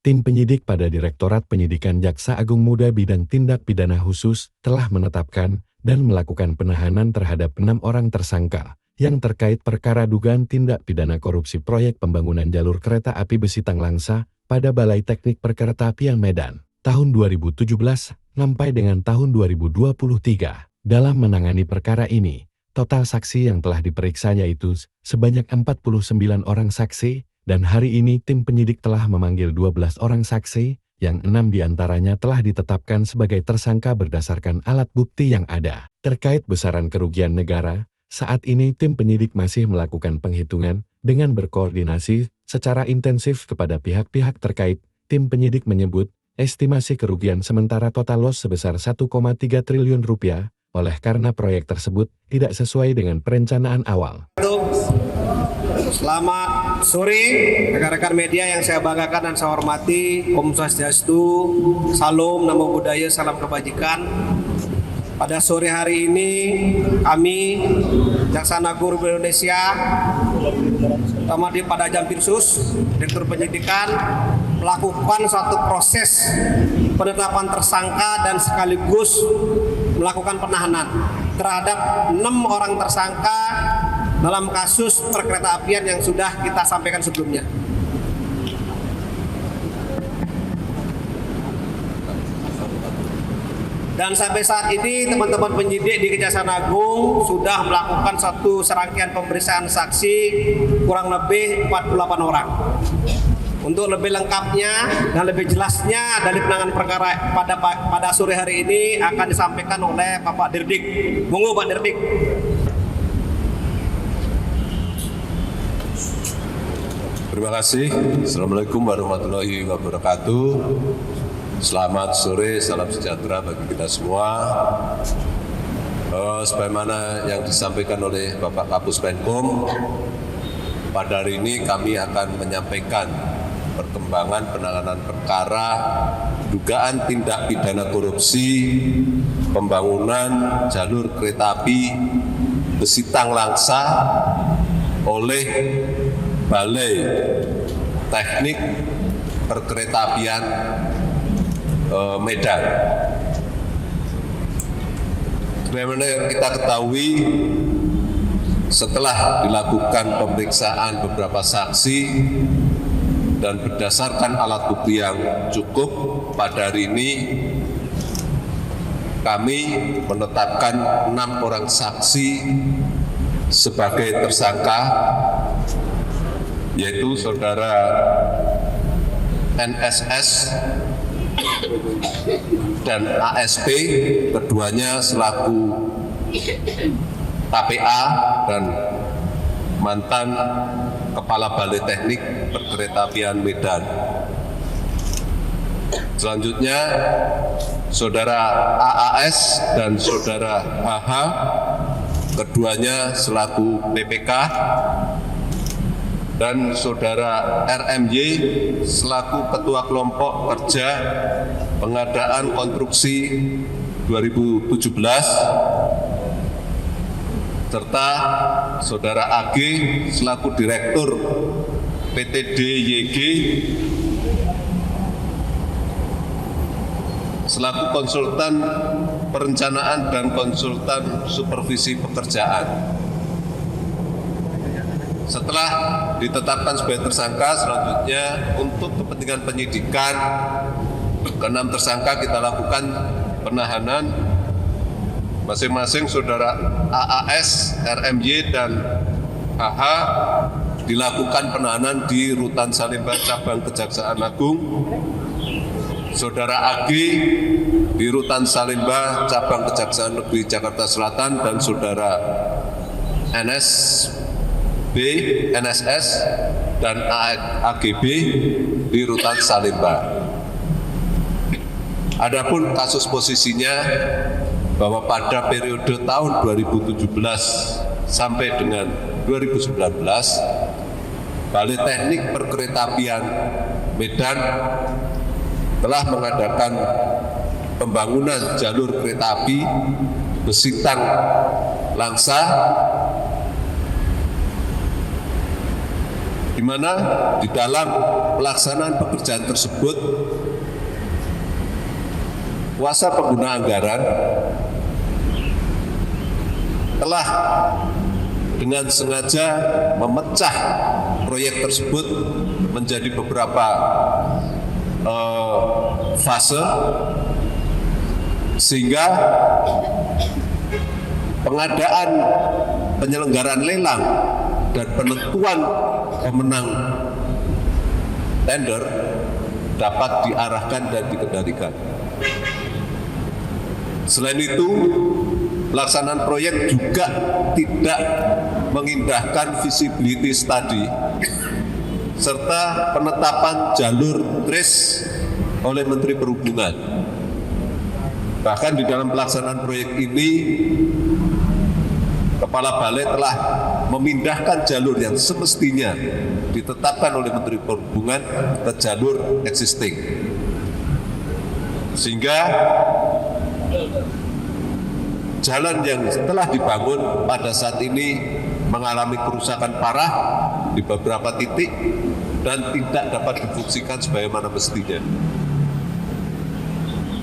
Tim penyidik pada Direktorat Penyidikan Jaksa Agung Muda Bidang Tindak Pidana Khusus telah menetapkan dan melakukan penahanan terhadap 6 orang tersangka yang terkait perkara dugaan tindak pidana korupsi proyek pembangunan jalur kereta api besi Tanglangsa pada Balai Teknik Perkeretaapian Medan tahun 2017 sampai dengan tahun 2023. Dalam menangani perkara ini, total saksi yang telah diperiksa yaitu sebanyak 49 orang saksi, dan hari ini tim penyidik telah memanggil 12 orang saksi, yang 6 diantaranya telah ditetapkan sebagai tersangka berdasarkan alat bukti yang ada. Terkait besaran kerugian negara, saat ini tim penyidik masih melakukan penghitungan dengan berkoordinasi secara intensif kepada pihak-pihak terkait. Tim penyidik menyebut, estimasi kerugian sementara total loss sebesar 1,3 triliun rupiah, oleh karena proyek tersebut tidak sesuai dengan perencanaan awal. Selamat sore rekan-rekan media yang saya banggakan dan saya hormati. Om Swastiastu, Salam, Namo Buddhaya, Salam Kebajikan. Pada sore hari ini kami Jaksa Agung Indonesia, terutama pada Jampitsus, Direktur Penyidikan, melakukan suatu proses penetapan tersangka dan sekaligus melakukan penahanan terhadap 6 orang tersangka dalam kasus perkeretaapian yang sudah kita sampaikan sebelumnya. Dan sampai saat ini teman-teman penyidik di Kejaksaan Agung sudah melakukan satu serangkaian pemeriksaan saksi kurang lebih 48 orang. Untuk lebih lengkapnya dan lebih jelasnya dari penanganan perkara pada sore hari ini akan disampaikan oleh Bapak Dirdik. Monggo Pak Dirdik. Terima kasih. Assalamualaikum warahmatullahi wabarakatuh. Selamat sore, salam sejahtera bagi kita semua. Sebagaimana yang disampaikan oleh Bapak Kapus Penkum, pada hari ini kami akan menyampaikan perkembangan penanganan perkara dugaan tindak pidana korupsi pembangunan jalur kereta api besi Tanglangsa oleh Balai Teknik Perkeretaapian Medan. Sebagaimana kita ketahui, setelah dilakukan pemeriksaan beberapa saksi dan berdasarkan alat bukti yang cukup, pada hari ini kami menetapkan 6 orang saksi sebagai tersangka, yaitu saudara NSS dan ASP, keduanya selaku KPA dan mantan Kepala Balai Teknik Perkeretaapian Medan. Selanjutnya, saudara AAS dan saudara HH, keduanya selaku PPK, dan saudara RMY selaku Ketua Kelompok Kerja Pengadaan Konstruksi 2017, serta saudara AG selaku Direktur PT DYG selaku konsultan perencanaan dan konsultan supervisi pekerjaan. Setelah ditetapkan sebagai tersangka, selanjutnya untuk kepentingan penyidikan ke-6 tersangka kita lakukan penahanan. Masing-masing saudara AAS, RMY, dan HH dilakukan penahanan di Rutan Salemba Cabang Kejaksaan Agung. Saudara AG di Rutan Salemba Cabang Kejaksaan Negeri Jakarta Selatan, dan saudara NSS dan AGB di Rutan Salemba. Adapun kasus posisinya bahwa pada periode tahun 2017 sampai dengan 2019, Balai Teknik Perkeretaapian Medan telah mengadakan pembangunan jalur kereta api besi Tanglangsa, di di mana di dalam pelaksanaan pekerjaan tersebut kuasa pengguna anggaran telah dengan sengaja memecah proyek tersebut menjadi beberapa fase, sehingga pengadaan penyelenggaraan lelang dan penentuan pemenang tender dapat diarahkan dan dikendalikan. Selain itu, pelaksanaan proyek juga tidak mengindahkan visibility study serta penetapan jalur trace oleh Menteri Perhubungan. Bahkan di dalam pelaksanaan proyek ini, Kepala Balai telah memindahkan jalur yang semestinya ditetapkan oleh Menteri Perhubungan ke jalur existing. Sehingga jalan yang telah dibangun pada saat ini mengalami kerusakan parah di beberapa titik dan tidak dapat difungsikan sebagaimana mestinya.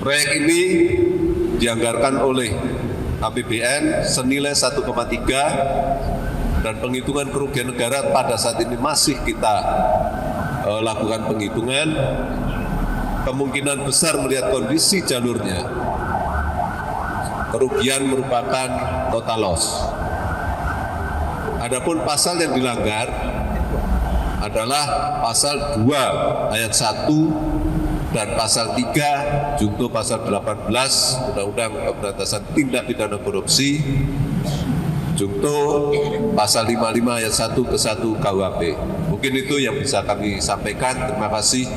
Proyek ini dianggarkan oleh APBN senilai 1,3 dan penghitungan kerugian negara pada saat ini masih kita lakukan penghitungan. Kemungkinan besar melihat kondisi jalurnya, kerugian merupakan total loss. Adapun pasal yang dilanggar adalah pasal 2 ayat 1 dan pasal 3 junto pasal 18 Undang-Undang Pemberantasan Tindak Pidana Korupsi junto pasal 55 ayat 1 ke 1 KUHP. Mungkin itu yang bisa kami sampaikan. Terima kasih.